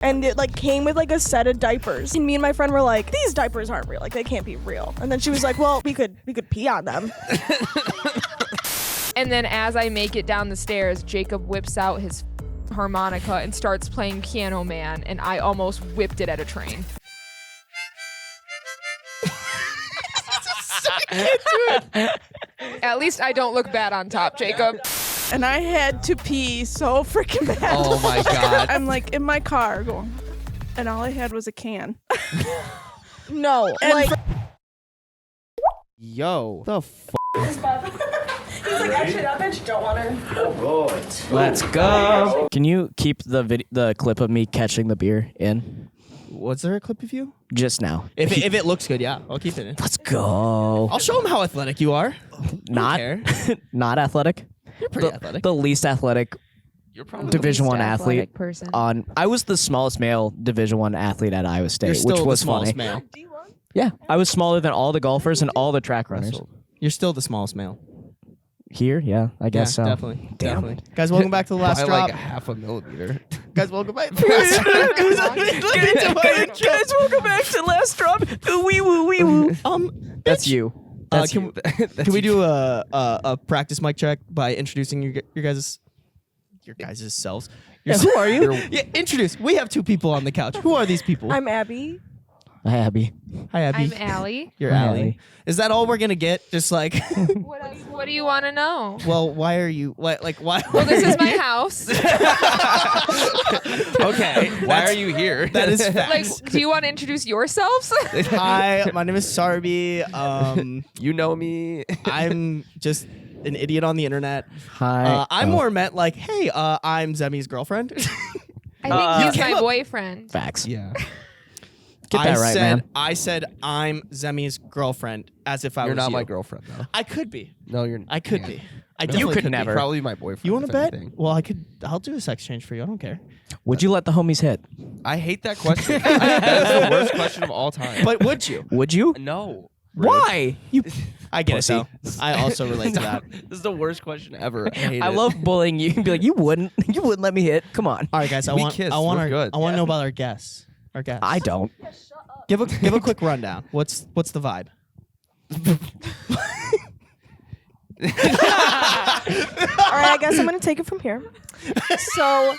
And it like came with like a set of diapers. And me and my friend were like, these diapers aren't real. Like they can't be real. And then she was like, well, we could pee on them. And then as I make it down the stairs, Jacob whips out his harmonica and starts playing Piano Man, and I almost whipped it at a train. At least I don't look bad on top, Jacob. And I had to pee so freaking bad. Oh my God. I'm like in my car going, and all I had was a can. No. And like Yo. The f***? he's like, actually that bitch don't want her. Let's go. Can you keep the clip of me catching the beer in? Was there a clip of you? Just now. If it looks good, yeah, I'll keep it in. Let's go. I'll show them how athletic you are. Not not athletic. You're pretty athletic. The least athletic You're probably Division least I athlete athletic person. I was the smallest male Division I athlete at Iowa State, You're still which was the smallest funny. male. Yeah, I was smaller than all the golfers and all the track runners. You're still the smallest male. Here, yeah, I guess so. Definitely. Damn. Definitely. Guys, welcome back to the last by drop. like half a millimeter. Guys, welcome back. Guys, welcome back to Last Drop. Wee woo, wee woo. That's you. That's can, you. can we do a practice mic check by introducing your guys' selves? Who are you? Yeah, introduce. We have two people on the couch. Who are these people? I'm Abby. Hi, Abby. Hi, Abby. I'm Allie. You're Hi, Allie. Allie. Is that all we're gonna get? Just like, What do you want to know? well, why are you? Why? Well, this is my house. Okay. Why are you here? That is Like, facts. do you want to introduce yourselves? Hi, my name is Sarby. You know me. I'm just an idiot on the internet. Hi. I more meant like, hey, I'm Zemmy's girlfriend. I think he's came my up- boyfriend. Facts. Yeah. Get that right, man. I said I'm Zemmy's girlfriend as if I You're was not you. my girlfriend though. I could be. No, you're. I could can't. be. I No, definitely could be. never. You're probably my boyfriend. You want if to bet? anything. Well, I'll do a sex change for you. I don't care. Would you let the homies hit? I hate that question. That is the worst question of all time. But would you? Would you? No. Why? You. I get Pussy. it though. I also relate to that. This is the worst question ever. I hate I it. love bullying you. You'd be like, you wouldn't let me hit. Come on. All right, guys. I We want kissed. I want We're our good. I want to Yeah. know about our guests. Our guests. I don't. Give a quick rundown. What's the vibe? All right, I guess I'm gonna take it from here. So,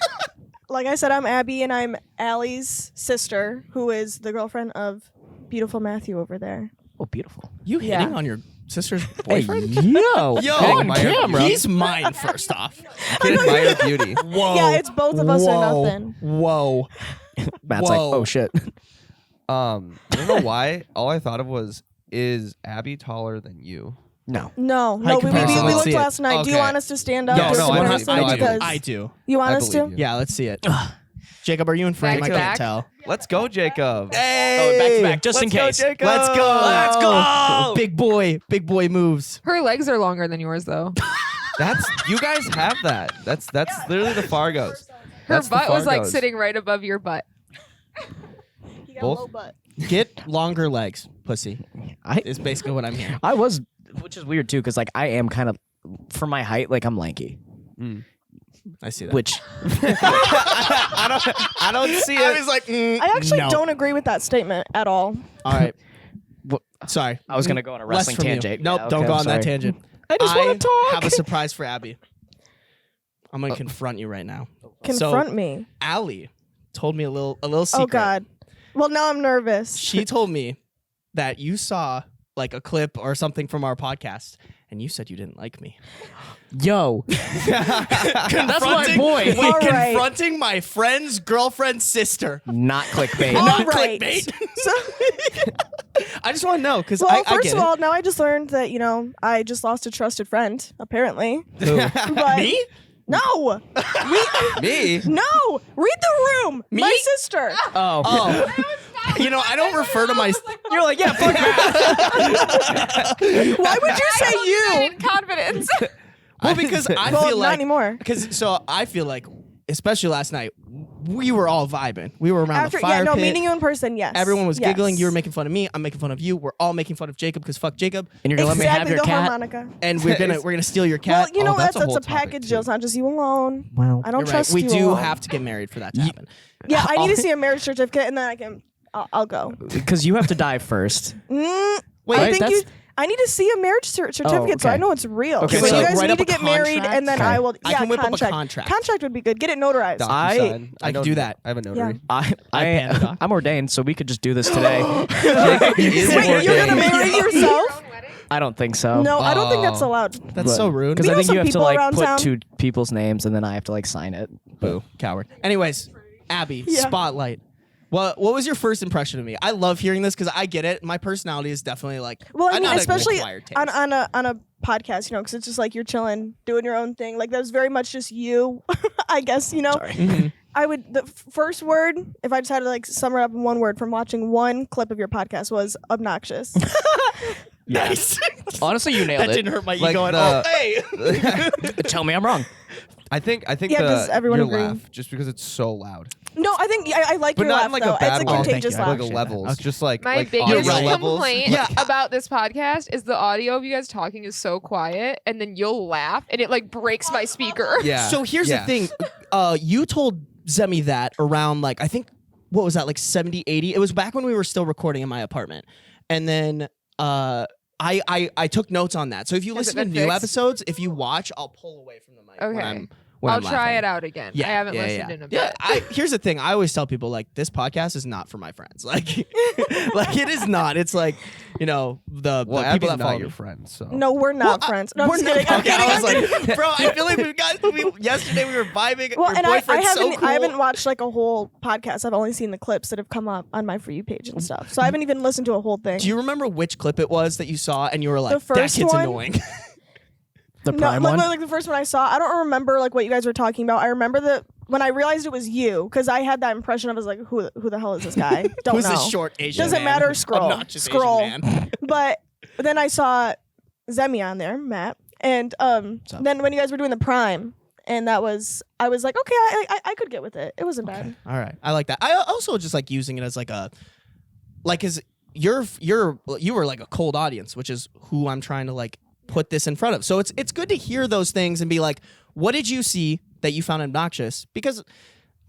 like I said, I'm Abby, and I'm Allie's sister, who is the girlfriend of beautiful Matthew over there. Oh, beautiful. You hitting Yeah. on your sister's Hey, boyfriend? yo. Yo, on my- camera. He's mine. First off. Can admire beauty. Whoa. Yeah, it's both of us or Whoa. nothing. Whoa. Matt's like, Whoa. oh, shit. I don't know why. All I thought of was, is Abby taller than you? No. No, High we comparison. we Let's looked see it. last night. Do you Okay. want us to stand up? Yes, do a no, I comparison? believe- no, Because I do. you want I Oh, us to? believe you. Yeah, let's see it. Jacob, are you in frame? Back I to can't back? tell. Let's go, Jacob. Hey, back to back, just in case. Jacob. Let's go. Let's go. Big boy moves. Her legs are longer than yours, though. That's you guys have that. That's literally the Fargos. Her That's the butt was like Fargos. sitting right above your butt. You got Both? a low butt. Get longer legs, pussy. I Is basically what I'm hearing. was, which is weird too, because like I am kind of, for my height, like I'm lanky. I see that. Which I don't see it. I was like, I actually no. don't agree with that statement at all. All right. Sorry. I was gonna go on a Less wrestling from you. tangent. Nope, Yeah, don't okay, go I'm on that sorry. tangent. I just want to talk. have a surprise for Abby. I'm gonna confront you right now. Confront me. Allie told me a little secret. Oh God. Well, now I'm nervous. She told me that you saw like a clip or something from our podcast, and you said you didn't like me. Yo, that's my boy. Wait, All right. confronting my friend's girlfriend's sister. Not clickbait. All Not right. clickbait. So, I just want to know because well, I first get of all, now I just learned that I just lost a trusted friend. Apparently, it. but Me? no, Me? no. Read the room. Me? My sister. Oh, Oh. I don't refer to my. you're like, yeah, fuck that. Why would you say you? In confidence. Well, because I Well, feel not like anymore. Because I feel like, especially last night, we were all vibing. We were around the fire pit. meeting you in person, yes. Everyone was Yes. giggling. You were making fun of me. I'm making fun of you. We're all making fun of Jacob because fuck Jacob. And you're gonna let me have Exactly, your the cat? harmonica. And we're gonna steal your Well, cat. you know that's that's a whole a topic, package too. deal. It's not just you alone. Well, I don't You're right. trust We you do alone. have to get married for that to happen. Yeah, I need to see a marriage certificate, and then I can. I'll go. because you have to die first. Wait, I right? think That's- I need to see a marriage certificate so okay. I know it's real. Okay, so so you guys write need up to a get married, contract? and then Okay. I will. I Yeah, can whip up a contract. contract. Contract would be good. Get it notarized. DocuSign. I can do that. I have a notary. I'm ordained, so we could just do this today. Wait, you're gonna marry yourself? I don't think so. No, I don't think that's Oh. allowed. That's so rude. Because We I know think some you have to people like around put town. 2 people's names and then I have to like sign it. Boo, coward. Anyways, Abby, Yeah. spotlight. What was your first impression of me? I love hearing this because I get it. My personality is definitely like. Well, I mean, not an especially acquired taste. on a podcast, because it's just like you're chilling, doing your own thing. Like that was very much just you, I guess. Mhm. I would the first word, if I just had to like sum it up in one word from watching one clip of your podcast, was obnoxious. Nice. Honestly, you nailed That it. didn't hurt my Like ego at the- all. Hey. Tell me I'm wrong. I think Yeah, 'cause everyone your agreed. laugh just because it's so loud, No, I think I like but your not laugh in like though. a bad It's a way. contagious Thank you. laugh. Like levels, just like My like biggest audio levels. complaint Yeah. about this podcast is the audio of you guys talking is so quiet, and then you'll laugh, and it like breaks my speaker. Yeah. So here's yeah. the thing. You told Zemmy that around like I think what was that like 70, 80? It was back when we were still recording in my apartment, and then I took notes on that. So if you Has it listen to been new fixed? episodes, if you watch, I'll pull away from the mic. Okay. When I'll I'm try laughing. it out again. I haven't listened in a bit. Yeah, here's the thing. I always tell people like this podcast is not for my friends. Like, like it is not. It's like Well, the people Abby's that follow not your me. friend, so No, we're not friends. No, I'm We're just not- kidding. I'm okay, kidding. I I'm was kidding. like, bro, I feel like yesterday we were vibing. Well, Your and I boyfriend's haven't so cool. I haven't watched like a whole podcast. I've only seen the clips that have come up on my For You page and stuff. So I haven't even listened to a whole thing. Do you remember which clip it was that you saw and you were like, The first that kid's one? annoying? The No, prime like, one. like the first one I saw, I don't remember like what you guys were talking about. I remember when I realized it was you, because I had that impression of was like, who the hell is this guy? Don't Who's know. this short Asian Doesn't man? matter. Scroll. Obnoxious Scroll. Asian man. But then I saw Zemmy on there, Matt, and up? then when you guys were doing the Prime, and I was like, okay, I could get with it. It wasn't bad. All right, I like that. I also just like using it as like a, like as you were like a cold audience, which is who I'm trying to like put this in front of. So it's good to hear those things and be like, what did you see that you found obnoxious? Because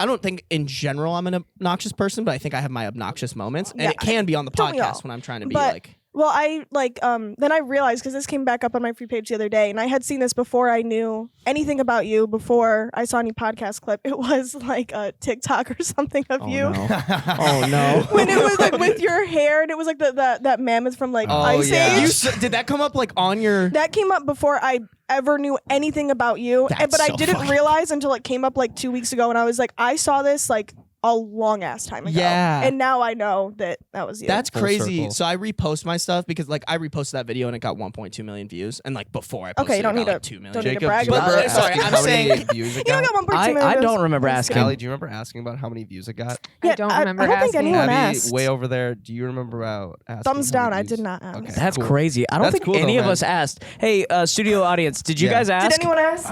I don't think in general I'm an obnoxious person, but I think I have my obnoxious moments, and Yeah, it can be on the don't we all? podcast when I'm trying to be But- like. Well, I like then I realized, because this came back up on my free page the other day, and I had seen this before I knew anything about you, before I saw any podcast clip. It was like a TikTok or something of you. No. Oh no. When it was like with your hair, and it was like that mammoth from like Oh, Ice yeah. Age. Did that come up like on your? That came up before I ever knew anything about you, That's but I so didn't funny. realize until it came up like 2 weeks ago, and I was like, I saw this like a long ass time ago. Yeah. And now I know that was you. That's Full crazy. circle. So I repost my stuff because like I reposted that video and it got 1.2 million views, and like before I posted Okay, you don't it need got like to- 2 million. don't need to Jacob, brag do you about remember it. Sorry, asking I'm how saying- many views it you don't got? got 1.2 million. I views. don't remember asking. Allie, do you remember asking about how many views it got? Yeah, I don't remember I don't think asking. anyone Abby, asked. way over there. Do you remember about asking? Thumbs how down. many I views? did not ask. Okay, That's cool. crazy. I don't That's think cool, any though, of man. us asked. Hey, studio audience, did you Yeah. guys ask? Did anyone ask?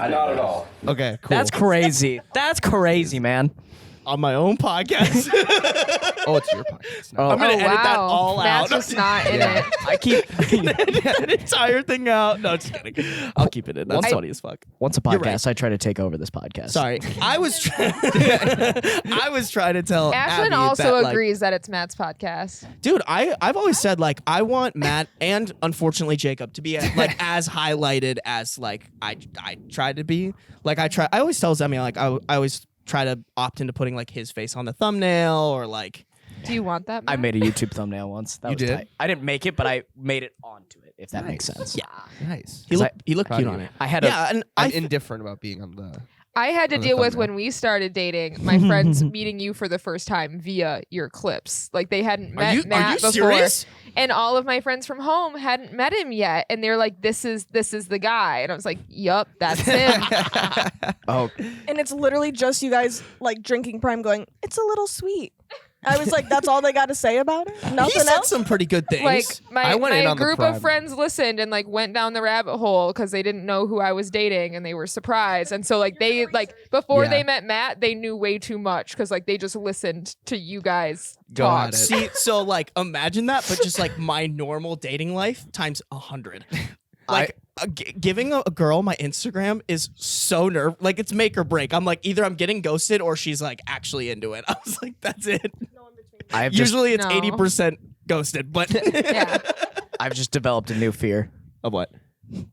Okay, cool. That's crazy. That's crazy, man. On my own podcast. Oh, it's your podcast. Oh, I'm gonna edit that wow. all That's out. just not in Yeah. it. I keep that entire thing out. No, just kidding. I'll keep it in. That's funny as fuck. once a You're podcast, I try to take over this podcast. Sorry, I was trying to tell Ashlyn Abby also that, like, agrees that it's Matt's podcast. dude. I've always said like I want Matt and unfortunately Jacob to be like as highlighted as like I tried to be. Like I always tell Zemmy like I always try to opt into putting like his face on the thumbnail or like. Do you want that? I Matt? made a YouTube thumbnail once. That You was did? tight. I didn't make it, but I made it onto it, if that makes sense. Yeah, Nice. he looked Proud cute of on you. it. I had Yeah, and I'm indifferent about being on the. I had to On the deal with thumbnail. when we started dating, my friends meeting you for the first time via your clips. Like they hadn't met Matt before. serious? And all of my friends from home hadn't met him yet. And they're like, this is the guy. And I was like, yup, that's him. oh, And it's literally just you guys like drinking Prime, going, it's a little sweet. I was like, that's all they got to say about it? He Nothing said else? some pretty good things. Like I went in my on the group prime. of friends listened and like went down the rabbit hole because they didn't know who I was dating and they were surprised. And so like they like before Yeah. they met Matt, they knew way too much because like they just listened to you guys Got talk. it. See, so like imagine that, but just like my normal dating life times 100. Like giving a girl my Instagram is so like it's make or break. I'm like either I'm getting ghosted or she's like actually into it. I was like, that's it. I've just, Usually it's No. 80% ghosted, but Yeah. I've just developed a new fear. of what?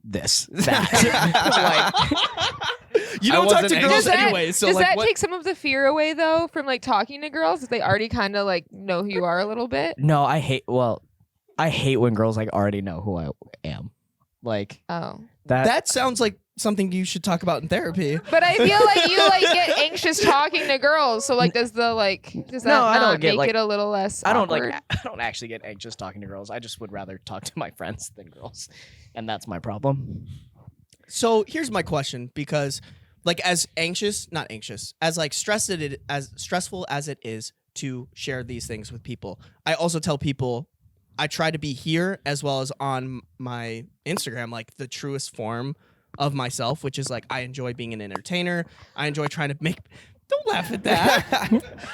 This. That. Like, You I don't talk wasn't to girls Does that, anyway, so does like that what? take some of the fear away though from like talking to girls? If they already kind of like know who you are a little bit. no, I hate when girls like already know who I am. Like Oh. That sounds like something you should talk about in therapy. But I feel like you like get anxious talking to girls. So like does that No, I don't not get, make like- it a little less I don't awkward? like. I don't actually get anxious talking to girls. I just would rather talk to my friends than girls, and that's my problem. So here's my question, because like as like as stressful as it is to share these things with people, I also tell people I try to be here as well as on my Instagram like the truest form of myself, which is like I enjoy being an entertainer. I enjoy trying to make. Don't laugh at that.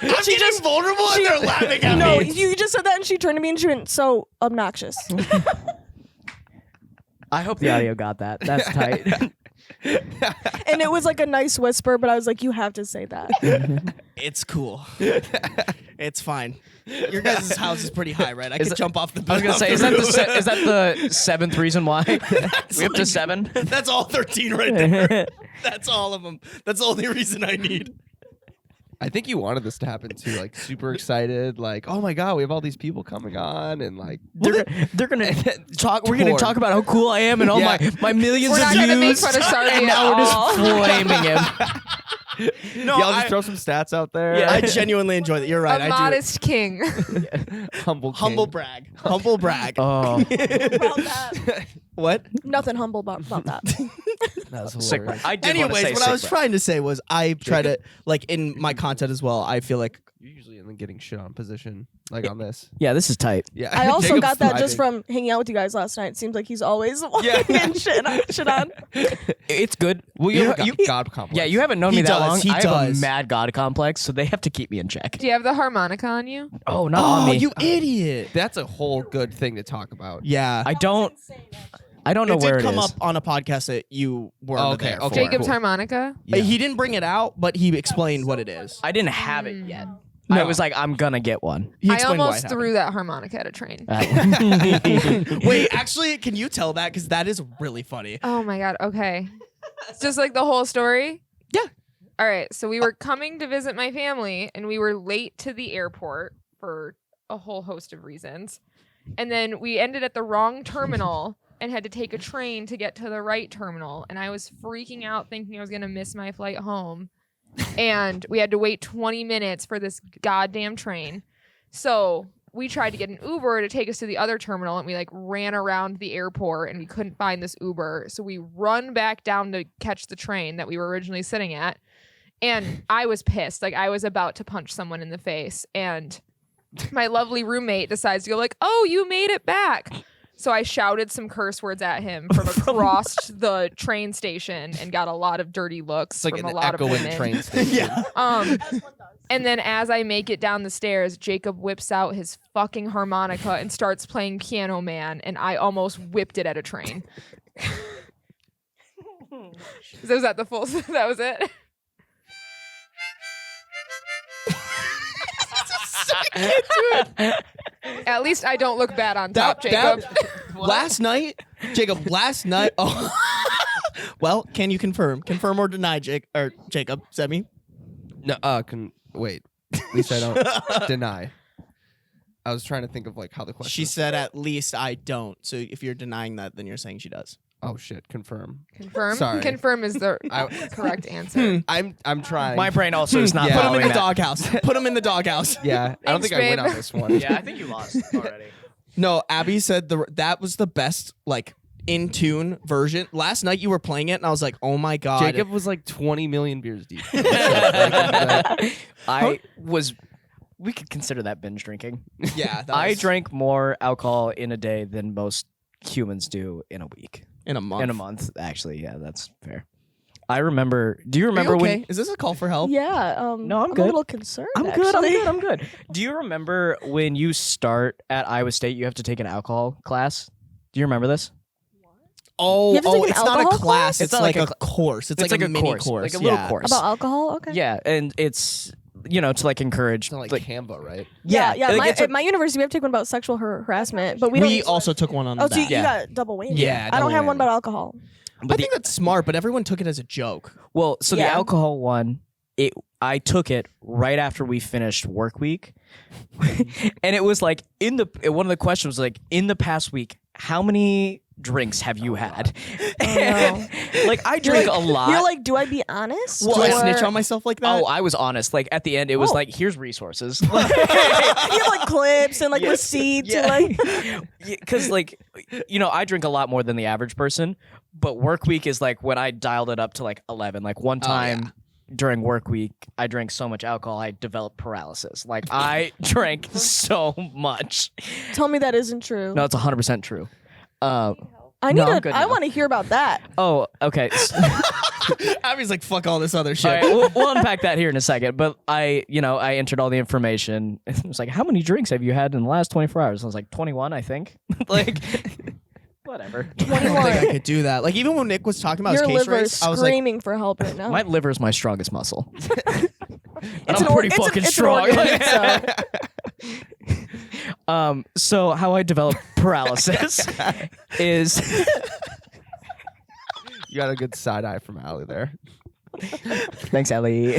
I'm just vulnerable and they're laughing at No, me. you just said that and she turned to me and she went, so obnoxious. I hope the audio got that. That's tight. And it was like a nice whisper, but I was like, you have to say that. It's cool. It's fine. Your guys' house is pretty high, right? I could jump off the. I was gonna say, is that the seventh reason why we up to 7? That's all 13 right there. That's all of them. That's the only reason I need. I think you wanted this to happen too, like super excited, like, oh my god, we have all these people coming on, and like They're gonna talk. We're gonna Torn. talk about how cool I am and all Yeah. my millions We're of not gonna make views. fun of Sardi And at now we're just all. flaming him. No, yeah, I'll just throw some stats out there. Yeah. I genuinely enjoy that. You're right. A I modest king. humble, king. Humble brag. Humble brag. Oh, About that. What? Nothing humble about that. That's sick. hilarious. I did wanna Anyways, say what I was sick, trying to say was I try to like in my content as well. I feel like You're usually in the getting shit on position, like on this. yeah, this is tight. Yeah, I also Jacob's got that just thriving. from hanging out with you guys last night. It seems like he's always Yeah. and shit on. It's good. Well, you have a you- god complex. yeah, you haven't known He me that does, long. he I have does. a mad god complex, so they have to keep me in check. Do you have the harmonica on you? Oh, not on me. you idiot. That's a whole good thing to talk about. Yeah. I don't know it where did it come is. up on a podcast that you were Okay, there okay. for. Jacob's cool. harmonica? He didn't bring it out, but he explained what it is. I didn't have it yet. No. I was like, I'm gonna get one. He I explained why almost it threw that harmonica at a train. happened. Wait, actually, can you tell that? Because that is really funny. Oh my god, okay. It's just like the whole story? Yeah. All right, so we were coming to visit my family and we were late to the airport for a whole host of reasons. And then we ended at the wrong terminal and had to take a train to get to the right terminal. And I was freaking out thinking I was going to miss my flight home. And we had to wait 20 minutes for this goddamn train. So we tried to get an Uber to take us to the other terminal, and we like ran around the airport and we couldn't find this Uber. So we run back down to catch the train that we were originally sitting at. And I was pissed. Like I was about to punch someone in the face. And my lovely roommate decides to go like, oh, you made it back. So I shouted some curse words at him from across the train station and got a lot of dirty looks It's like from an a lot of echoing women. train station. Yeah. And then as I make it down the stairs, Jacob whips out his fucking harmonica and starts playing Piano Man, and I almost whipped it at a train. So was that the full? That was it. At least I don't look bad on top, Jacob. Last night, Jacob. Last night. Oh. Well, can you confirm or deny, Jacob? Zemmy? No, wait. At least I don't deny. I was trying to think of like how the question. She said, "At least I don't." So if you're denying that, then you're saying she does. Oh shit! Confirm. Confirm. Sorry. Confirm is the correct answer. I'm trying. My brain also is not Yeah. Put him in following the that. doghouse. Put him in the doghouse. Yeah, I don't Thanks, think I win babe. on this one. Yeah, I think you lost already. No, Abby said that was the best like in tune version. Last night you were playing it, and I was like, "Oh my god!" Jacob was like 20 million beers deep. I was we could consider that binge drinking. Yeah, that I was drank more alcohol in a day than most humans do in a week. in a month. In a month, actually. Yeah, that's fair. I remember. Do you Are you remember okay? when? Is this a call for help? Yeah. No, I'm a good. little concerned. I'm good. actually. I'm good. Do you remember when you start at Iowa State? You have to take an alcohol class. Do you remember this? Oh, You have to take an it's not a alcohol class. class? It's not like like a course. It's like a mini course. like a little yeah. course. About alcohol. Okay. Yeah, and it's to like encourage It's not like Canva, right? Yeah. like, My, it's a- at my university, we have to take one about sexual harassment, but we We don't. also took one on Oh, that. so you Yeah. got double whammy. Yeah, I don't double have one whammy. about alcohol. I think that's smart, but everyone took it as a joke. Well, so the Yeah. alcohol one, I took it right after we finished work week, and it was like one of the questions was like, in the past week, how many drinks have you had? no. Like I drink a lot. You're like, do I be honest? Do I or- snitch on myself like that? Oh, I was honest. Like at the end, it was Oh. like, here's resources. You have like clips and like Yeah. receipts and like. Because like, I drink a lot more than the average person, but work week is like when I dialed it up to like 11. Like one time during work week, I drank so much alcohol, I developed paralysis. Like I drank so much. Tell me that isn't true. No, it's 100% true. I no, need I'm to. good I now. want to hear about that. Oh, okay. Abby's like, fuck all this other All shit. right, we'll unpack that here in a second. But I entered all the information. It was like, how many drinks have you had in the last 24 hours? I was like, 21, I think. Like, whatever. I don't think I could do that. Like even when Nick was talking about Your his case liver is race, I was like, screaming for help right now. My liver is my strongest muscle. And It's I'm an or- pretty it's an- fucking it's an strong. organ, So how I developed paralysis is You got a good side eye from Allie there. thanks, Ellie.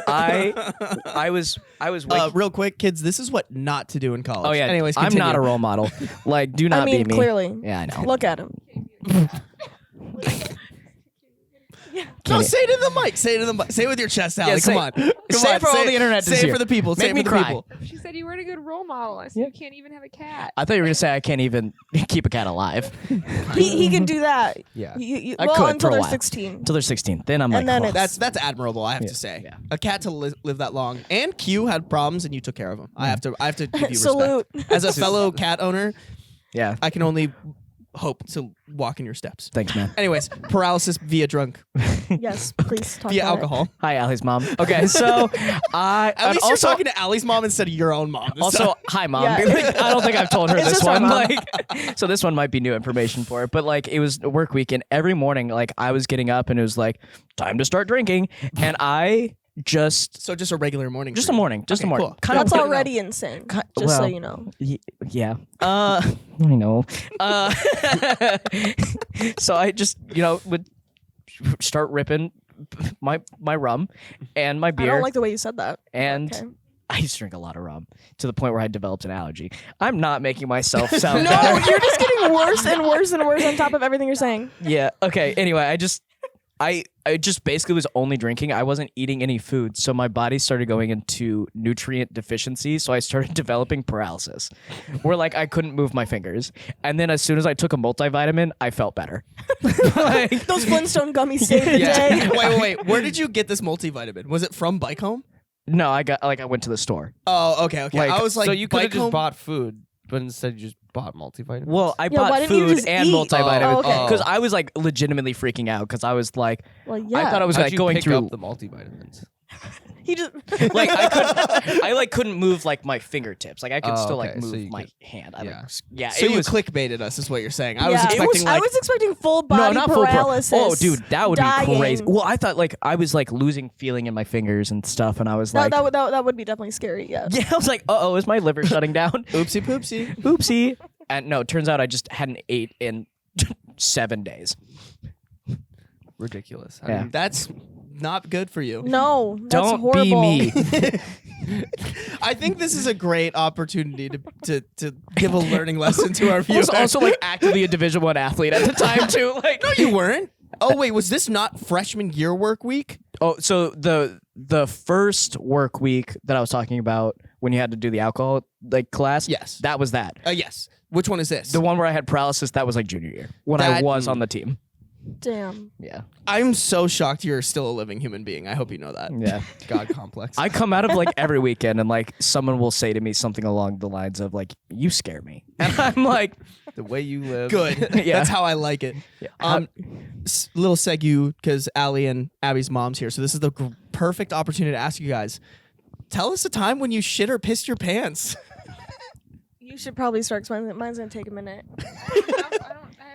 I was waking. real quick, kids, this is what not to do in college. Oh yeah. Anyways, I'm not a continue. role model. Like, do not I mean, be me. clearly. Yeah, I know. Look at him. No, Can't- say it in the mic. Say it in the mic. Say it with your chest out. Yeah, Come say- on. Come say it on. for all the internet to Say see. it for the people. Say Make it me for the cry. people. She said you weren't a good role model. I said you can't even have a cat. I thought you were gonna say I can't even keep a cat alive He can do that. Yeah. I Well, could until for a they're while. 16. until they're 16. Then I'm And like, then oh. it's- That's admirable. I have to say, yeah. a cat to live that long. And Q had problems, and you took care of him. I have to give you Salute. respect. As a fellow cat owner, yeah. I can only hope to walk in your steps. Thanks, man. Anyways, paralysis via drunk, Yes, please talk via about alcohol. Hi, Allie's mom. Okay, so At and least also, you're talking to Allie's mom instead of your own mom. this Also, time. hi, mom. Yeah. Like, I don't think I've told her It's this just our one. mom. Like, so this one might be new information for her. But like, it was a work week, and every morning, like, I was getting up, and it was like time to start drinking, and I just so just a regular morning. just for a you. morning, just Okay, a morning. cool. Kind That's of already insane. Ki- Just so well, you know. Yeah. I know. So I just, would start ripping my rum and my I beer. don't like the way you said that. and Okay. I used to drink a lot of rum to the point where I developed an allergy. I'm not making myself sound No, better. you're just getting worse and worse and worse on top of everything you're saying. Yeah. Okay. Anyway, I just basically was only drinking. I wasn't eating any food. So my body started going into nutrient deficiency. So I started developing paralysis where like I couldn't move my fingers. And then as soon as I took a multivitamin, I felt better. Like, Those Flintstone gummies saved the day. Wait. Where did you get this multivitamin? Was it from Bike Home? no, I went to the store. Oh, okay. Like, I was like, so you could have Bike just Home? bought food, but instead you just bought multivitamins. Well, I Yeah, why bought didn't you food just and eat? multivitamins Oh, okay. because I was like legitimately freaking out because I was like, Well, yeah. I thought I was How'd like you going pick through up the multivitamins? He just like I couldn't move like my fingertips. Like I could Oh, still like okay, so move you my could- hand. yeah. So it you was clickbaited us, is what you're saying. I Yeah. was expecting I like. was expecting full body no, not full paralysis. Oh, dude, that would dying. be crazy. Well, I thought like I was like losing feeling in my fingers and stuff, and I was like, that would be definitely scary. Yeah. yeah, I was like, is my liver shutting down? Oopsie poopsie. Oopsie. And no, it turns out I just hadn't ate in 7 days. Ridiculous. How Yeah. do you- That's not good for you. No, that's Don't horrible. be me. I think this is a great opportunity to give a learning lesson to our viewers. Also like actively a Division I athlete at the time too. Like, no, you weren't. Oh wait, was this not freshman year work week? oh, so the first work week that I was talking about when you had to do the alcohol like class, Yes. that was that. Yes. Which one is this? The one where I had paralysis, that was like junior year when I That- was on the team. Damn. Yeah. I'm so shocked you're still a living human being. I hope you know that. Yeah. God complex. I come out of like every weekend and like someone will say to me something along the lines of like, you scare me. And I'm like, the way you live. Good. Yeah. That's how I like it. Yeah. Little segue because Allie and Abby's mom's here. So this is the perfect opportunity to ask you guys. Tell us a time when you shit or pissed your pants. You should probably start explaining. Mine's gonna take a minute.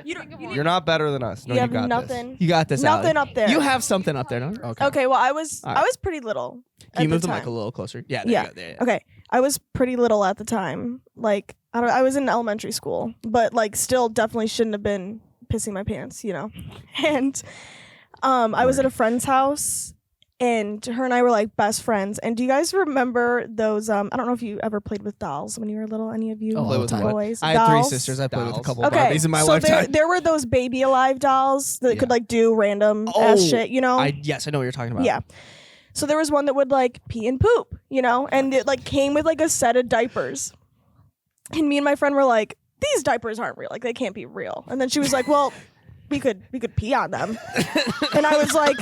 You're not better than us. No, you you have got nothing. this. You got this, Nothing Allie. up there. You have something up there, no? Okay. Okay. Well, I was All right. pretty little. Can you at move the time. mic a little closer? Yeah. There Yeah. You go. There, Okay. I was pretty little at the time. Like I was in elementary school, but like still definitely shouldn't have been pissing my pants, you know. And I was at a friend's house, and her and I were like best friends. And do you guys remember those? I don't know if you ever played with dolls when you were little. Any of you all the time. boys? I had 3 Dolls? sisters. I played with a Dolls. couple of Okay, Barbies in my so lifetime. there were those baby alive dolls that could Yeah. like do random Oh, ass shit, you know? Yes, I know what you're talking about. Yeah. So there was one that would like pee and poop, you know, and it like came with like a set of diapers. And me and my friend were like, these diapers aren't real. Like they can't be real. And then she was like, well, we could pee on them. And I was like,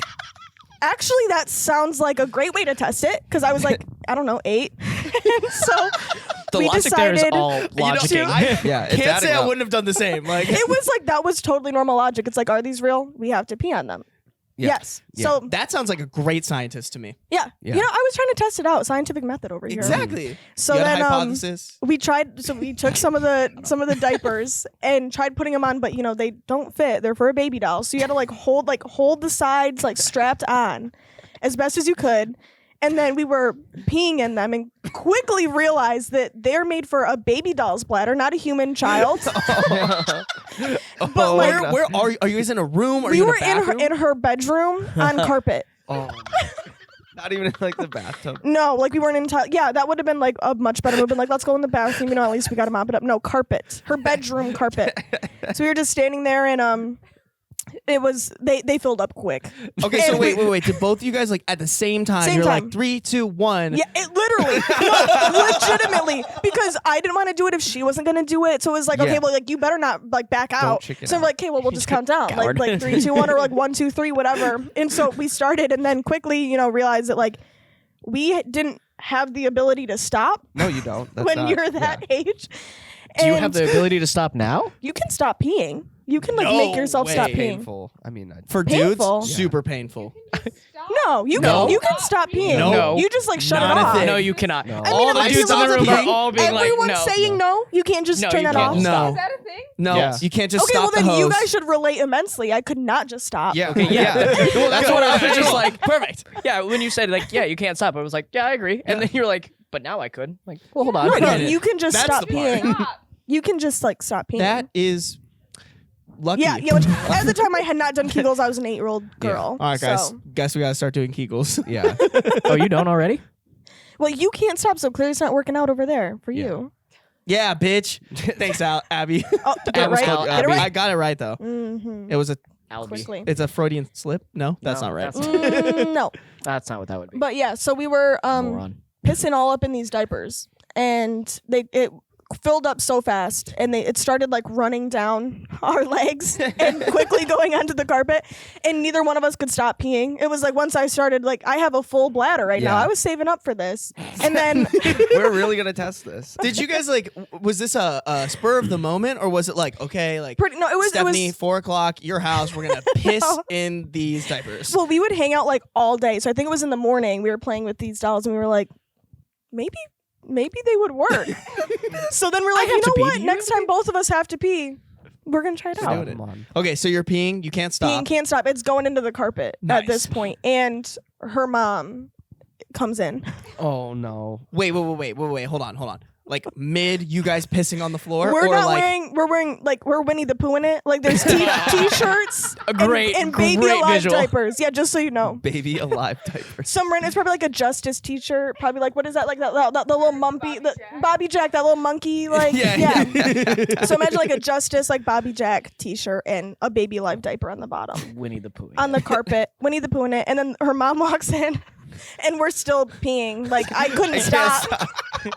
actually, that sounds like a great way to test it. Cause I was like, I don't know, 8. And so the we logic there is decided all logicking. Yeah, it's Can't adding say I up. wouldn't have done the same. Like it was like, that was totally normal logic. It's like, are these real? We have to pee on them. Yeah. Yes. Yeah. So that sounds like a great scientist to me. yeah. Yeah. You know, I was trying to test it out. Scientific method over here. Exactly. So you had then a hypothesis. we tried. So we took some of the diapers and tried putting them on, but you know they don't fit. They're for a baby doll, so you had to hold the sides like strapped on as best as you could. And then we were peeing in them and quickly realized that they're made for a baby doll's bladder, not a human child. But like no. Where are you? Are you guys in a room? Are we you were in a bathroom? in her bedroom on carpet. Oh. Not even in like the bathtub. No, like we weren't in. Yeah, that would have been like a much better move. Been like, let's go in the bathroom. You know, at least we got to mop it up. No, carpet. Her bedroom carpet. So we were just standing there, and it was they filled up quick. Okay, so And wait. Did both of you guys like at the same time? Same You're time. like 3, 2, 1. Yeah, it literally, no, legitimately, because I didn't want to do it if she wasn't gonna do it. So it was like, okay, Yeah. well, like you better not like back out. chicken So I'm out. like, okay, well, we'll just count down, Coward. like 3, 2, 1, or like 1, 2, 3, whatever. And so we started, and then quickly, you know, realized that like we didn't have the ability to stop No, you don't. That's when not- you're that age. Do you And have the ability to stop now? you can stop peeing. You can like No make yourself stop way. peeing. Painful. I mean, For Painful. dudes, super painful. No, you No. can stop peeing. No. You just like shut Not it a off. thing. No, you cannot. No. I mean, all it the might be dudes in the room logical. are all being like, Everyone's no. saying no. You can't just No, turn you that can't off. No. Is that a thing? No, Yeah. you can't just Okay, well stop the then you hose. guys should relate immensely. I could not just stop. Yeah. Okay, yeah. Well, That's what I was just Cool. like, perfect. Yeah, when you said like, yeah, you can't stop, I was like, yeah, I agree. And then you're like, but now I could. Like, well, hold on. Right, No, Yeah. you can just That's stop the part. peeing. Stop. You can just like stop peeing. That is lucky. yeah. Which, at the time I had not done Kegels. I was an 8-year-old girl. All right, guys. So. Guess we gotta start doing Kegels. yeah. Oh, you don't already? Well, you can't stop, so clearly it's not working out over there for you. Yeah, bitch. Thanks, Abby. Oh, get it Abby's right. called Get it Abby. right. I got it right though. Mm-hmm. It was a. Albie. Quickly. It's a Freudian slip. No, that's No, not right. that's- No. That's not what that would be. But yeah, so we were Moron. pissing all up in these diapers, and it filled up so fast, and it started like running down our legs and quickly going onto the carpet, and neither one of us could stop peeing. It was like once I started, like I have a full bladder right now. Yeah. I was saving up for this, and then We're really gonna test this. Did you guys like? Was this a spur of the moment, or was it like okay, like no, it was Stephanie, 4 o'clock, your house, we're gonna piss in these diapers. well, we would hang out like all day. So I think it was in the morning. We were playing with these dolls, and we were like, maybe they would work. So then we're like, you have to know pee. what? Do you Next time both of us have to pee, we're gonna try it Just out. doing it. Come on. Okay, so you're peeing, you can't stop. Peeing can't stop. It's going into the carpet Nice. at this point, and her mom comes in. Oh no. Wait, hold on. Like mid, you guys pissing on the floor, We're or not like wearing like we're Winnie the Pooh in it. Like there's t-shirts, A great- and baby great alive visual. diapers. Yeah, just so you know. Baby alive diapers. Some random, it's probably like a Justice t-shirt. Probably like what is that? Like that the little mumpy, Bobby Jack, that little monkey. Like yeah. So imagine like a Justice like Bobby Jack t-shirt and a baby alive diaper on the bottom Winnie the Pooh. on the carpet. Winnie the Pooh in it, and then her mom walks in. and we're still peeing. Like I couldn't stop. And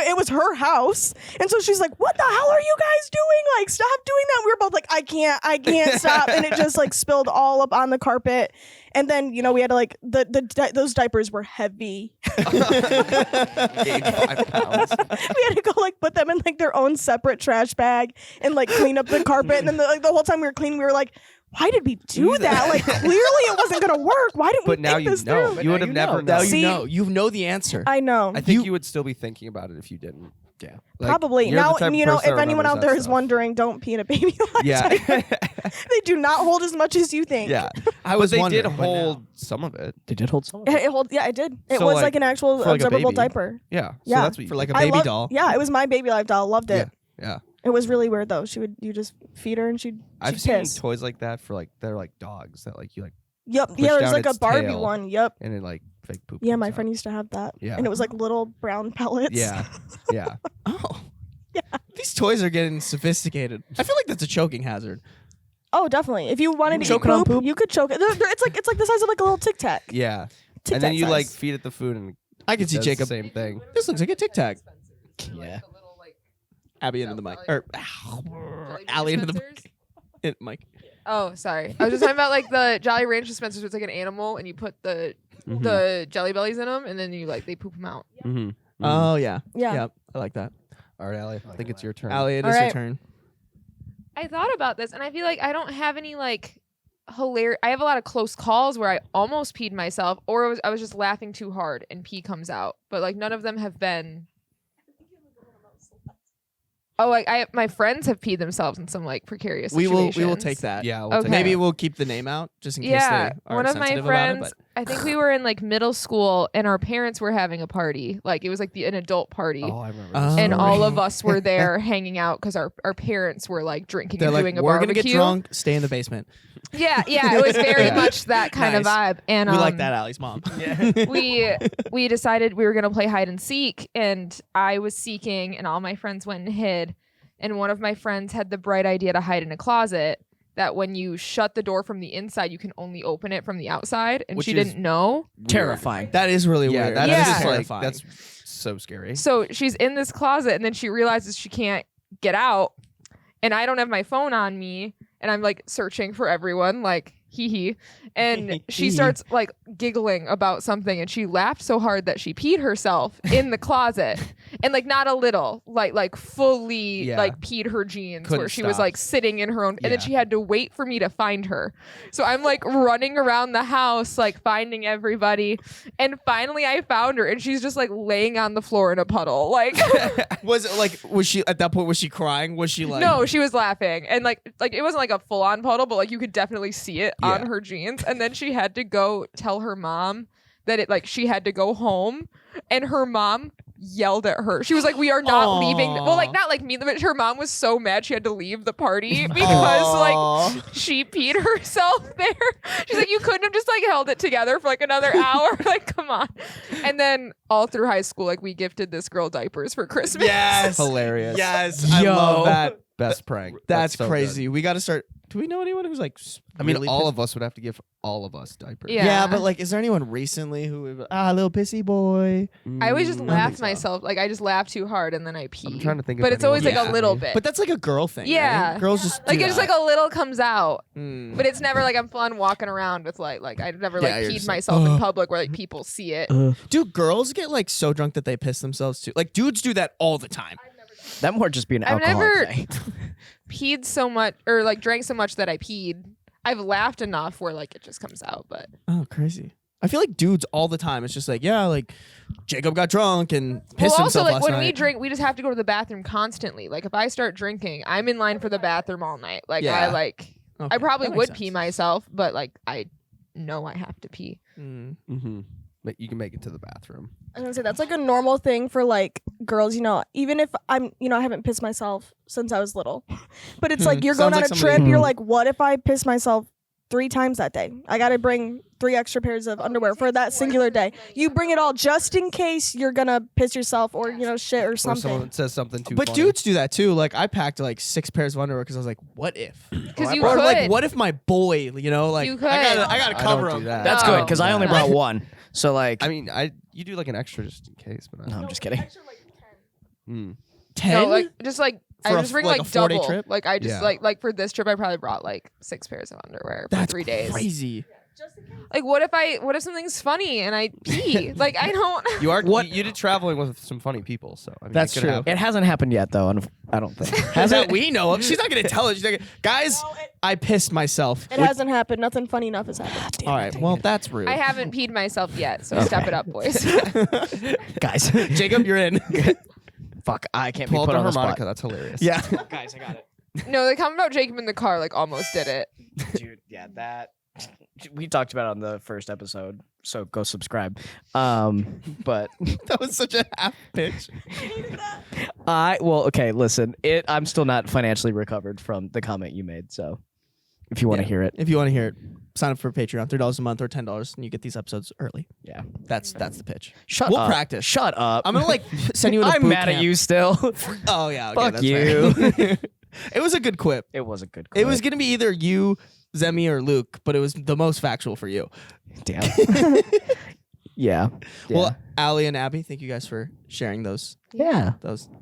it was her house, and so she's like, "What the hell are you guys doing? Like, stop doing that." We were both like, I can't stop," and it just like spilled all up on the carpet. And then we had to like those diapers were heavy. Gained 5 pounds. We had to go like put them in like their own separate trash bag and like clean up the carpet. And then the whole time we were cleaning, we were like, why did we do that? Like clearly it wasn't gonna work. Why didn't But we now think you this know. through? You would have never Now known. you know. You know the answer. I know. I think you would still be thinking about it if you didn't. Yeah. Like, Probably. you're the Now, type of if person that anyone out remembers there that is stuff. wondering, don't pee in a baby life Yeah. diaper. They do not hold as much as you think. Yeah. I But was they did wondering, but hold now- some of it. They did hold some of It, it. it did. It So, was like, like an actual for, like, a absorbable baby. diaper. Yeah. So Yeah. that's what you For like a think. I baby loved- doll. Yeah, it was my baby life doll. Loved it. Yeah. It was really weird though. You just feed her and she'd I've seen piss. toys like that for like they're like dogs that like you like Yep. push Yeah, there's down like a its Barbie tail. one. Yep. and it like fake poop. Yeah, comes my out. friend used to have that. Yeah. And it was like little brown pellets. Yeah. Yeah. Oh. Yeah. These toys are getting sophisticated. I feel like that's a choking hazard. Oh, definitely. If you wanted to eat Choking on poop, poop? you could choke it. It's like the size of like a little Tic Tac. Yeah. Tic And then Tac you like size. feed it the food and I can see does Jacob. the same thing. This looks like a Tic Tac. Yeah. Abby into the mic. Or Allie into the mic. Mike. Oh, sorry. I was just talking about like the Jolly Rancher dispensers. Where it's like an animal, and you put the Jelly Bellies in them, and then you like they poop them out. Mm-hmm. Oh yeah. Yeah. Yep. I like that. All right, Allie. I think it's your turn. Allie, it All is your right. turn. I thought about this, and I feel like I don't have any like hilarious. I have a lot of close calls where I almost peed myself, or I was just laughing too hard and pee comes out. But like none of them have been. Oh, like my friends have peed themselves in some like precarious We situations. will take that. Yeah. We'll Okay. take Maybe that. we'll keep the name out just in case Yeah, they are one of my sensitive friends. about it. I think we were in like middle school, and our parents were having a party. Like it was like an adult party. Oh, I remember. Oh. this And story. all of us were there hanging out because our parents were like drinking They're and like, doing a we're barbecue. gonna get drunk, stay in the basement. Yeah, it was very Yeah. much that kind of Nice. vibe. And We like that, Allie's mom. we decided we were gonna play hide and seek, and I was seeking, and all my friends went and hid. And one of my friends had the bright idea to hide in a closet. That when you shut the door from the inside, you can only open it from the outside, and Which she is didn't know. Terrifying. That is really Yeah, weird. that's Yeah. just like terrifying. that's so scary. So she's in this closet, and then she realizes she can't get out, and I don't have my phone on me, and I'm like searching for everyone, like hee hee, and she starts like giggling about something, and she laughed so hard that she peed herself in the closet, and like not a little, like fully Yeah. like peed her jeans, Couldn't where she was stop. like sitting in her own, and Yeah. then she had to wait for me to find her. So I'm like running around the house, like finding everybody, and finally I found her, and she's just like laying on the floor in a puddle, like. Was it like? Was she at that point? Was she crying? Was she like? No, she was laughing, and like it wasn't like a full on puddle, but like you could definitely see it on Yeah. her jeans. And then she had to go tell her mom that it like she had to go home, and her mom yelled at her. She was like, "We are not leaving." Well, like not like me, but her mom was so mad she had to leave the party because like she peed herself there. She's like, "You couldn't have just like held it together for like another hour." Like, come on. And then all through high school, like we gifted this girl diapers for Christmas. Yes. Hilarious. Yes. I Yo. love that. Best prank. That's so crazy. good. We got to start. Do we know anyone who's like? I mean, really all pissed- of us would have to give all of us diapers. Yeah. Yeah, but like, is there anyone recently who would be, little pissy boy? I always just Mm, laugh think so. myself. Like I just laugh too hard and then I pee. I'm trying to think of But it's always like anyone a little recently. bit. But that's like a girl thing. Yeah. right? Girls just like do it's that. like a little comes out. Mm. But it's never like I'm fun walking around with like I've never like Yeah, you're peed just like, myself in public where like people see it. Do girls get like so drunk that they piss themselves too? Like dudes do that all the time. That might just be an I've alcoholic never- thing. Peed so much or like drank so much that I peed. I've laughed enough where like it just comes out, but Oh, crazy. I feel like dudes all the time. It's just like, yeah, like Jacob got drunk and pissed well, also himself like last when night. we drink, we just have to go to the bathroom constantly. Like if I start drinking, I'm in line for the bathroom all night. Like Yeah. I like Okay, I probably that makes would sense. pee myself, but like I know I have to pee. Mm. Mm-hmm. But you can make it to the bathroom. I was gonna say that's like a normal thing for like girls, even if I'm, I haven't pissed myself since I was little. But it's like you're Sounds going on like a somebody- trip, you're like, what if I piss myself 3 times that day? I gotta bring 3 extra pairs of underwear for that singular day. You bring it all just in case you're gonna piss yourself or, shit or Or something. someone says something too But funny. dudes do that too. Like I packed like 6 pairs of underwear because I was like, what if? Because you Or could. like, what if my boy? Like You could. I gotta I cover don't him. do that. That's No. good because I only brought one. So like, I mean, you do like an extra just in case, but no, I'm just kidding. 10? No, like just like For I a just bring like like a 4-day double. trip? Like I just Yeah. like for this trip I probably brought like 6 pairs of underwear for That's 3 days. crazy. Like what if something's funny and I pee? Like I don't. you are you did traveling with some funny people, so I mean, That's it could true. happen. It hasn't happened yet, though. I don't think. Has that we know of. She's not gonna tell us. She's like, guys, I pissed myself. It hasn't happened. Nothing funny enough has happened. All right. Well, that's rude. I haven't peed myself yet, so step it up, boys. Guys, Jacob, you're in. fuck, I can't Pull be out put the on the harmonica. spot. That's hilarious. Yeah. Guys, I got it. No, the comment about Jacob in the car like almost did it. Dude, yeah, that we talked about it on the first episode, so go subscribe. But That was such a half pitch. okay, listen, I'm still not financially recovered from the comment you made, so if you want to Yeah. hear it, If you want to hear it, sign up for Patreon, $3 a month or $10, and you get these episodes early. yeah. That's the pitch. Shut We'll up. practice. Shut up. I'm gonna like send you in a I'm boot mad at camp. you still. Oh yeah. Okay, Fuck that's you. fair. It was a good quip. It was a good It was quip. gonna be either you, Zemmy, or Luke, but it was the most factual for you. Damn. Yeah. Well, Allie and Abby, thank you guys for sharing those yeah.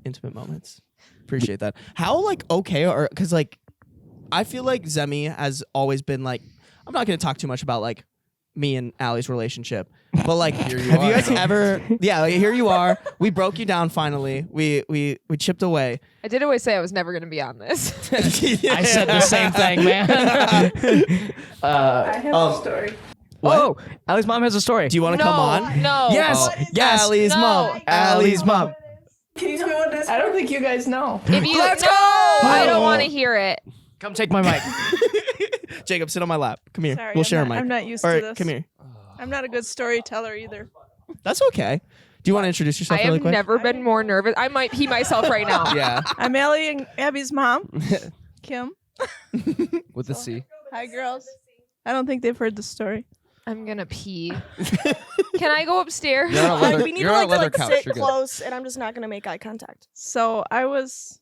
intimate moments. Appreciate that. How like okay or because like I feel like Zemmy has always been like I'm not gonna talk too much about like me and Allie's relationship, but like have you guys ever? Yeah, like, here you are. We broke you down finally. We chipped away. I did always say I was never going to be on this. I said the same thing, man. I have a story. Oh, Allie's mom has a story. Do you want to come on? No. Yes. Yes. Allie's No. mom. Allie's mom. Can you tell me what this? I don't think you guys know. If you Let's no, go! I don't want to hear it. Come take my mic. Jacob, sit on my lap. Come here. Sorry, We'll I'm share not- a mic. I'm not used All to right, this. come here. I'm not a good storyteller either. That's okay. Do you want to introduce yourself I really have quick? never been more nervous. I might pee myself right now. Yeah, I'm Allie and Abby's mom, Kim. with the C. Hi, girls. I don't think they've heard the story. I'm gonna pee. Can I go upstairs? You're on a leather, We need you're to on a leather like couch. sit You're good. close, and I'm just not gonna make eye contact. So it was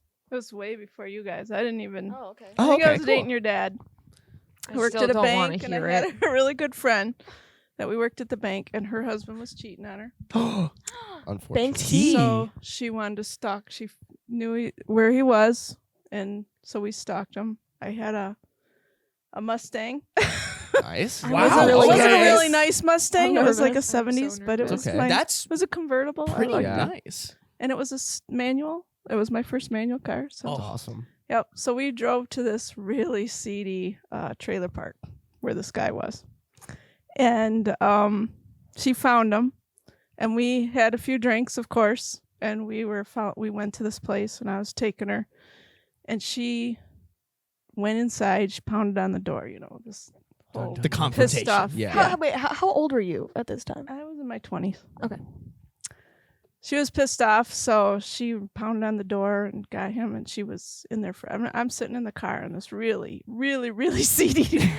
way before you guys. I didn't even. Oh, okay. I think I okay, was cool. dating your dad. I worked still at a don't wanna bank, and hear I had it. a really good friend that we worked at the bank, and her husband was cheating on her. Unfortunately. Bank tea. So she wanted to stalk. She knew where he was, and so we stalked him. I had a Mustang. Nice. It Wow. wasn't, Okay. it wasn't a really nice Mustang. I'm It was like a nervous. I'm so 70s, but it nervous. was Okay. That's it was a convertible. I pretty liked Yeah. it. nice. And it was a manual. It was my first manual car. So That's awesome. yep. So we drove to this really seedy trailer park where this guy was, and she found him, and we had a few drinks, of course, and we went to this place, and I was taking her, and she went inside. She pounded on the door. You know, this whole The confrontation. pissed off. Yeah. Wait, how old were you at this time? I was in my 20s. Okay. She was pissed off, so she pounded on the door and got him, and she was in there for. I'm sitting in the car in this really, really, really seedy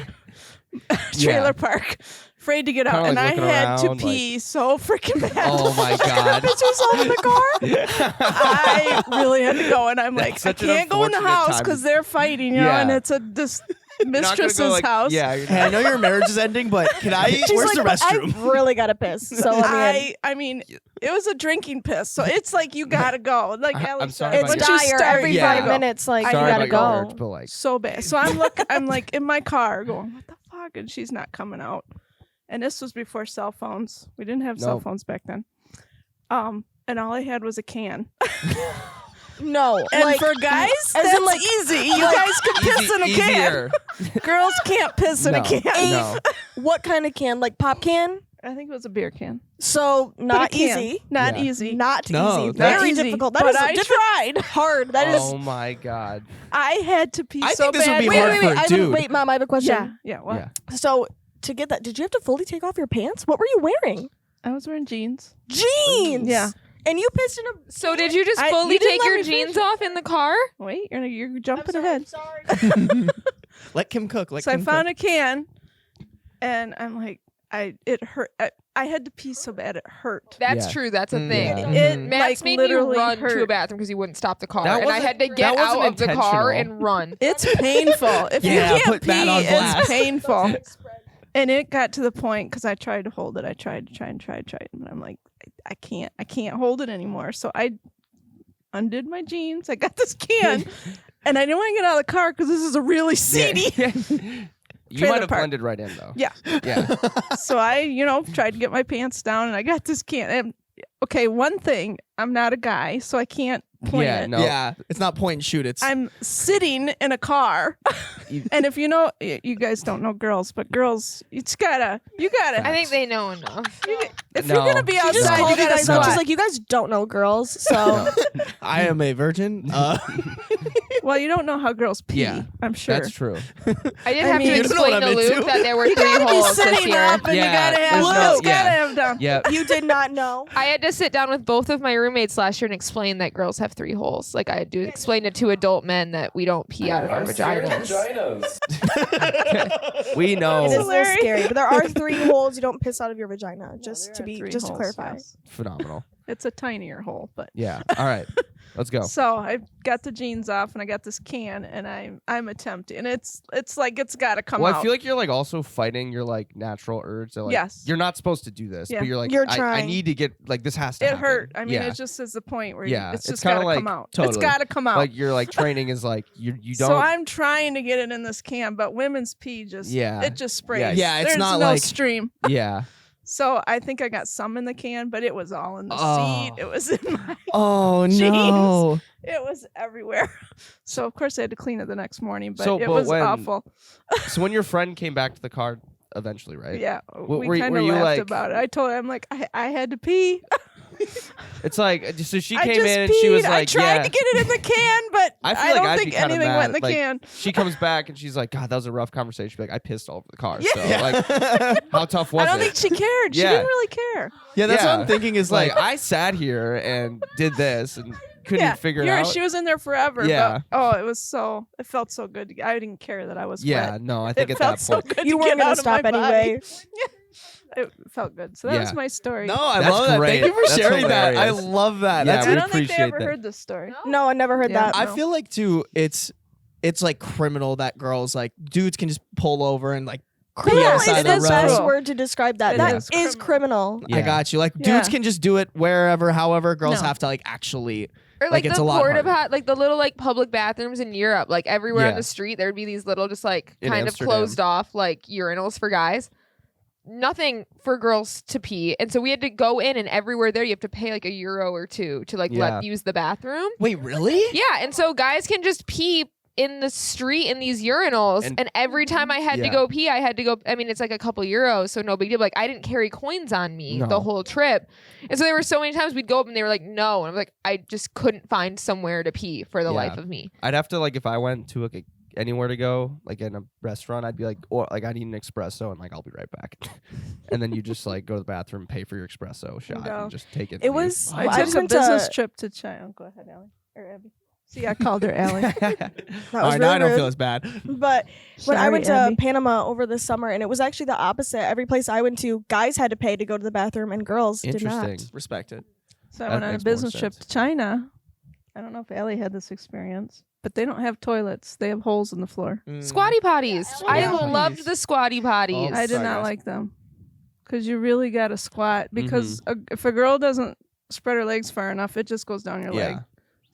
trailer park, afraid to get out, Kinda and like I looking had to around, pee so freaking bad. Oh my god. Bitch was all in the car. I really had to go, and I'm like, I such an can't go in the unfortunate house time. because they're fighting, you know, Yeah. and it's this You're not gonna mistress's go, like, house. Yeah. Hey, I know your marriage is ending, but can I? She's Where's like, the "But restroom? I really gotta piss. So I mean, it was a drinking piss, so it's like you gotta go. Like I'm Alex sorry said, about it's your- once you dire start, every you Yeah. 5 gotta go. minutes. Like Sorry you gotta about your go. words, but like, So bad. So I'm like in my car going, what the fuck? And she's not coming out. And this was before cell phones. We didn't have cell Nope. phones back then. And all I had was a can. No, And like, for guys, as in, that's like, easy. You guys can piss in a can. easier. Girls can't piss in No. a can. No. what kind of can? Like pop can? I think it was a beer can. So But not a can. easy. Not Yeah. easy. Not No, easy. that's- Very Easy. difficult. That But is I tried hard. That is. Oh my god. I had to pee I so think this would bad. be Wait, hard wait, for wait. a I have a- dude. wait, Mom. I have a question. Yeah. What? Yeah. So to get that, did you have to fully take off your pants? What were you wearing? I was wearing jeans. Jeans. Yeah. And you pissed in a. So did you just you fully didn't take let your me finish jeans it. off in the car? Wait, you're jumping I'm ahead. sorry. Let Kim cook. Let So I Kim found cook. a can, and I'm like, it hurt. I had to pee so bad it hurt. That's Yeah. true. That's a thing. Yeah. It Max like made me literally run hurt. to a bathroom because he wouldn't stop the car, That and I wasn't- had to that get out wasn't of the car intentional. and run. It's painful. If Yeah, you can't put pee, that on blast. it's painful. And it got to the point because I tried to hold it. I tried, but I'm like, I can't hold it anymore. So I undid my jeans. I got this can, and I didn't want to get out of the car because this is a really seedy. You Trailer might have park. blended right in though. Yeah. Yeah. So I, tried to get my pants down, and I got this can. And, okay, one thing, I'm not a guy, so I can't point Yeah, it. no. Yeah, it's not point and shoot. It's I'm sitting in a car, and if you guys don't know girls, but girls, you gotta. I think they know enough. If No. you're gonna be She just outside, Called you you gotta guys out. squat. She's like, you guys don't know girls, so I am a virgin. Well, you don't know how girls pee. Yeah, I'm sure. That's true. I did have mean, to you don't know what explain to I'm Luke into. that there were 3 Be holes this sitting year. up, and Yeah, you gotta have there's no- loose, gotta yeah. have down. Yeah. you did not know. I had to sit down with both of my roommates last year and explain that girls have 3 holes. Like I had to explain to 2 adult men that we don't pee out of our vaginas. We know. It is a little hilarious. scary, but there are 3 holes you don't piss out of your vagina. There Just to are be, 3 just to holes, clarify. yes. Phenomenal. It's a tinier hole, but Yeah. All right. Let's go. so I got the jeans off and I got this can and I'm attempting. And it's like it's got to come Well, out. I feel like you're like also fighting your like natural urge. To, like, Yes. You're not supposed to do this, Yeah. but you're like, You're I trying. need to get like this has to it happen. hurt. I mean, yeah. it just is the point where Yeah, it's it's just got to kinda come like- out. It's totally. got to come out. like your like training is like you don't. So I'm trying to get it in this can, but women's pee just it just sprays. Yeah, it's There's not no like- stream. yeah. So I think I got some in the can, but it was all in the Oh. seat. It was in my oh Jeans. no. it was everywhere. So of course I had to clean it the next morning, but So, it but was when- awful. So when your friend came back to the car eventually, right? Yeah, Were we kind were of you laughed like- about it. I told her, I'm like, I had to pee. It's like so she I came just in and peed. she was I like, tried yeah. to get it in the can, but I feel like don't I'd think be kinda anything went in mad, the like, can. She comes back and she's like, God, that was a rough conversation. She'd be like, I pissed all over the car. So Yeah. like, how tough was I don't it? think she cared. She Yeah. didn't really care. Yeah, that's what Yeah. I'm thinking is like like I sat here and did this and couldn't Yeah, figure it out. She was in there forever. Yeah. But, it felt so good. I didn't care that I was yeah, wet. no, I think It at felt that so point. good You to weren't get gonna out of my stop body. anyway. It felt good. So that was Yeah. my story. No, I That's love that. great. Thank you for That's sharing that. I hilarious. love that. Yeah, That's we I don't think they appreciate ever that. heard this story. No, I never heard Yeah. that. I feel like too it's like criminal that girls like dudes can just pull over and like Criminal pee is outside the the best road. word to describe that. It That is is criminal. Yeah. I got you. Like Yeah. dudes can just do it wherever, however. Girls No. have to like actually. Or Like, like, it's the a lot porta harder. pot, like the little like public bathrooms in Europe, like everywhere on Yeah. the street, there would be these little just like In kind Amsterdam. of closed off like urinals for guys. Nothing for girls to pee, and so we had to go in, and everywhere there you have to pay like €1 or €2 to like Yeah. use the bathroom. Wait, really? Yeah, and so guys can just pee in the street in these urinals, And- and every time I had to Yeah. go pee, I had to go. I mean, it's like a couple euros, so no big deal. But, like I didn't carry coins on me No. the whole trip, and so there were so many times we'd go up and they were like, "No," and I'm like, I just couldn't find somewhere to pee for the Yeah. life of me. I'd have to like if I went to like anywhere to go, like in a restaurant, I'd be like, or like I need an espresso, and like I'll be right back. And then you just like go to the bathroom, pay for your espresso shot, No. and just take it. It was. I I took just a went business to. trip to China. Go ahead, Allie. Or Abby. See, I called her Allie. That All was right, now I really don't rude. feel as bad. But when I went to Abby. Panama over the summer, and it was actually the opposite. Every place I went to, guys had to pay to go to the bathroom, and girls did not. Interesting. Respect it. So I That went on a makes more business trip sense. to China. I don't know if Allie had this experience, but they don't have toilets. They have holes in the floor. Squatty potties. I Squatty loved potties. the squatty potties. Oh, I did sorry, not guys. like them because you really got to squat because if a girl doesn't spread her legs far enough, it just goes down your leg. Yeah.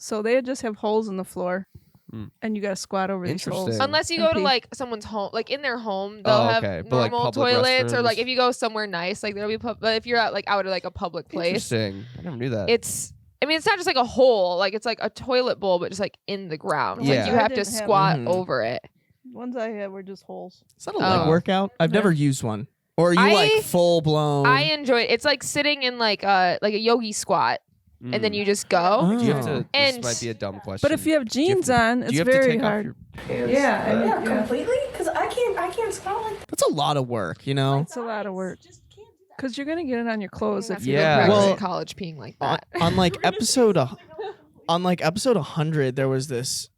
So they just have holes in the floor, Mm. and you got to squat over these holes. Interesting. Unless you And go to pee. like someone's home, like in their home, they'll Oh, have okay. But, like, normal public toilets, or like restrooms? if you go somewhere nice, like there'll be. But if you're at like out at like a public place, Interesting. I never knew that. it's. I mean, it's not just like a hole, like it's like a toilet bowl, but just like in the ground. Yeah. Like you I have to didn't have squat Mhm. over it. The ones I had were just holes. Is that a leg Oh. workout? I've never used one. Or are you I- like full blown? I enjoy it. It's like sitting in like a yogi squat, and then Mm. you just go. Do you have to? And- This might be a dumb question. But if you have Do you have jeans to- on, do it's you have to very take hard. off your pants? Yeah, completely. Because I can't squat like That's a lot of work, you know? it's a lot of work because you're gonna get it on your clothes if you Yeah. don't Well- Well, in college peeing like on, that. on like episode on like episode 100 there was this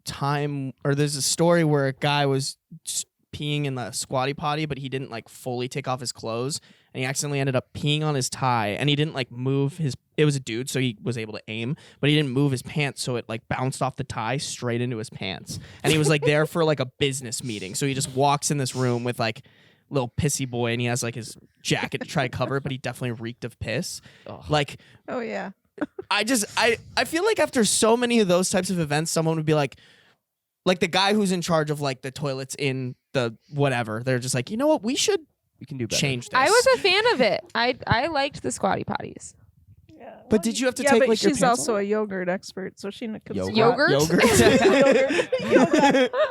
time or there's a story where a guy was just peeing in the squatty potty but he didn't like fully take off his clothes and he accidentally ended up peeing on his tie and he didn't like move his it was a dude so he was able to aim but he didn't move his pants so it like bounced off the tie straight into his pants and he was like there for like a business meeting so he just walks in this room with like little pissy boy, and he has like his jacket to try to cover it, but he definitely reeked of piss. Ugh. Like, Oh yeah. I feel like after so many of those types of events, someone would be like the guy who's in charge of like the toilets in the whatever. They're just like, you know what, we can do better. Change this. I was a fan of it. I liked the squatty potties. Yeah. But did you have to Yeah, take but like your she's pants also off? a yogurt expert, so she could Yogurt? Yogurt?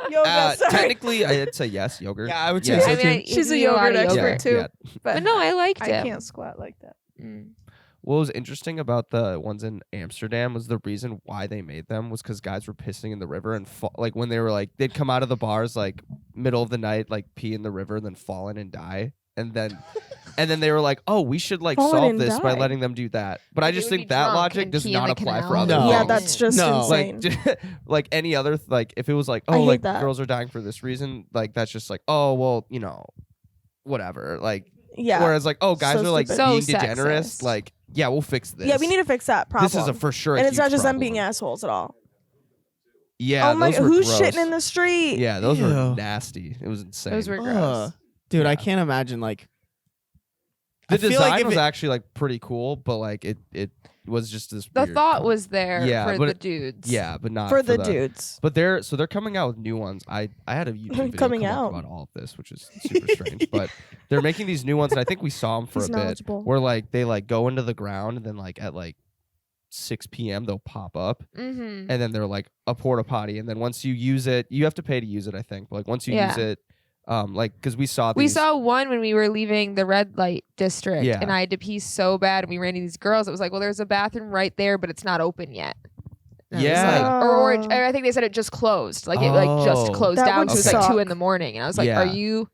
Yoga, sorry. Technically, I'd say yes, yogurt. Yeah, I would say Yeah. so I mean, I too. She's a eat lot yogurt of expert yogurt. too. Yeah. But no, I liked I it. can't squat like that. Mm. What was interesting about the ones in Amsterdam was the reason why they made them was because guys were pissing in the river and like when they were like they'd come out of the bars like middle of the night like pee in the river and then fall in and die and then they were like, oh, we should like Fall in solve and this by die. letting them do that. But I Like, just they would think be that drunk logic and does pee in not the apply for canal. other No. Yeah, things. that's just No. insane. Like like any other like if it was like I oh hate like that. girls are dying for this reason like that's just like oh well you know whatever like yeah. whereas like oh guys So are like stupid. So being degenerate sexist. like yeah we'll fix this. Yeah, we need to fix that problem. This is a for sure. and it's not huge just them problem. being assholes at all. Yeah. oh my, those were who's gross. shitting in the street? Yeah, those were Ew. nasty. It was insane. Those were Ugh. gross. Dude, I Yeah. can't imagine like the I feel design like if was it- actually like pretty cool, but like it was just this. The weird thought con- was there Yeah, for but the it- dudes. Yeah, but not For the dudes. But they're coming out with new ones. I had a YouTube video Coming come up out. about all of this, which is super strange. But they're making these new ones, and I think we saw them for He's a bit. knowledgeable. Where like they like go into the ground, and then like at like 6 p.m. they'll pop up, Mm-hmm. and then they're like a porta potty, and then once you use it, you have to pay to use it. I think, but like once you Yeah. use it, like because we saw We these- saw one when we were leaving the red light district, Yeah. and I had to pee so bad, and we ran into these girls. It was like, well, there's a bathroom right there, but it's not open yet. And I was Yeah. like- or I think they said it just closed. Like it like just Oh. closed That down. would So it was like suck. 2 a.m. And I was like, Yeah. are you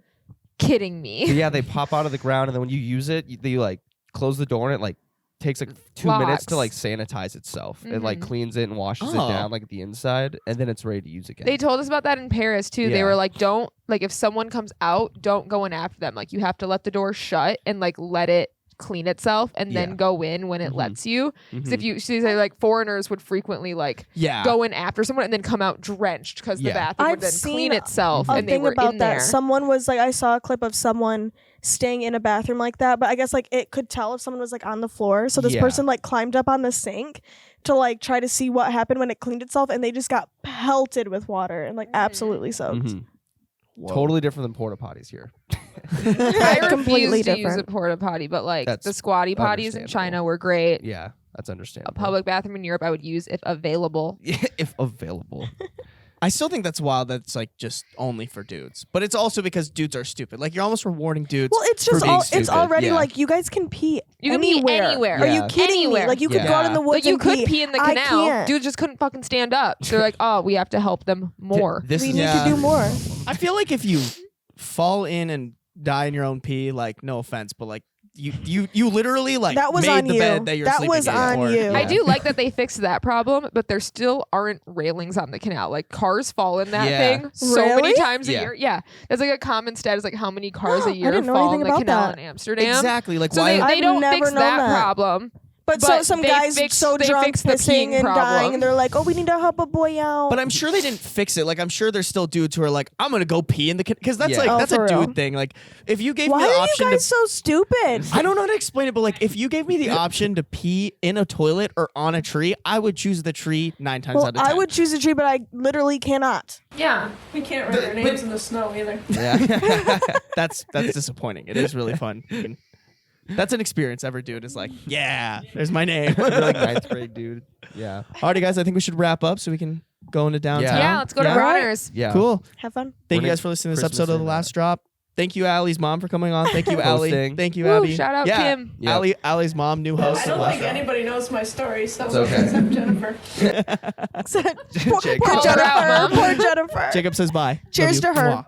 kidding me? But yeah, they pop out of the ground, and then when you use it, you like close the door, and it like takes like 2 minutes to like Locks. sanitize itself. It like Mhm. cleans it and washes Oh. it down like at the inside, and then it's ready to use again. They told us about that in Paris too. They Yeah. were like, don't like if someone comes out, don't go in after them. Like you have to let the door shut and like let it clean itself and Yeah. then go in when it Mhm. lets you. Because Mhm. if you see like foreigners would frequently like yeah. go in after someone and then come out drenched because the Yeah. bathroom would I've then clean seen itself A and they thing were about in that. there. Someone was like, I saw a clip of someone staying in a bathroom like that, but I guess like it could tell if someone was like on the floor. So this Yeah. person like climbed up on the sink to like try to see what happened when it cleaned itself, and they just got pelted with water and like absolutely soaked. Mhm. Totally different than porta potties here. I Completely refuse to use a different. porta potty, but like That's the squatty potties in understandable. China were great. Yeah, that's A understandable. public bathroom in Europe I would use if available. if available. I still think that's wild that it's like just only for dudes. But it's also because dudes are stupid. Like you're almost rewarding dudes. Well, it's for just being it's stupid. already Yeah. like you guys can pee You can pee anywhere. anywhere. Are Yeah. you kidding Anywhere. me? Like you could go out in the Yeah. woods Like you and could pee in the I canal. can't. Dudes just couldn't fucking stand up. So they're like, oh, we have to help them more. This We is need Yeah. to do more. I feel like if you fall in and die in your own pee, like no offense, but like you literally like That was made on the you. bed that you're That sleeping was in. on or- you. I Yeah. do like that they fixed that problem, but there still aren't railings on the canal. Like cars fall in that Yeah. thing so many Really? times a Yeah. year. Yeah, that's like a common stat. Is like how many cars a I year didn't know fall in anything the about canal that. in Amsterdam. Exactly. Like So why? they I've don't never fix known that that. problem. But so But some they guys fixed- so they drunk fixed the pissing peeing and problem. dying, and they're like, "Oh, we need to help a boy out." But I'm sure they didn't fix it. Like I'm sure there's still dudes who are like, I'm gonna go pee in the because that's Yeah. like Oh, that's a for dude real? thing. Like if you gave Why me the are you option guys to so stupid? I don't know how to explain it, but like if you gave me the option to pee in a toilet or on a tree, I would choose the tree 9 times Well, out of 10. I would choose a tree, but I literally cannot. Yeah, We can't write our names in the snow either. Yeah. That's disappointing. It is really fun. That's an experience every dude is like, yeah, there's my name. You're like 9th grade dude. Yeah. Alrighty, guys, I think we should wrap up so we can go into downtown. yeah. Let's go to Yeah? Runners. Yeah. Cool. Have fun. Thank you We're guys for listening to this Christmas episode of or The not. Last Drop. Thank you, Allie's mom, for coming on. Thank you, Allie. Hosting. Thank you, Woo, Abby. shout out yeah. Kim. Yep. Allie's mom, new host. I of don't Last think Drop. anybody knows my story, so It's okay. except Jennifer. poor Jake. poor Call her out, Jennifer. Mom. Poor Jennifer. Jacob says bye. Cheers Love you. to her. Mwah.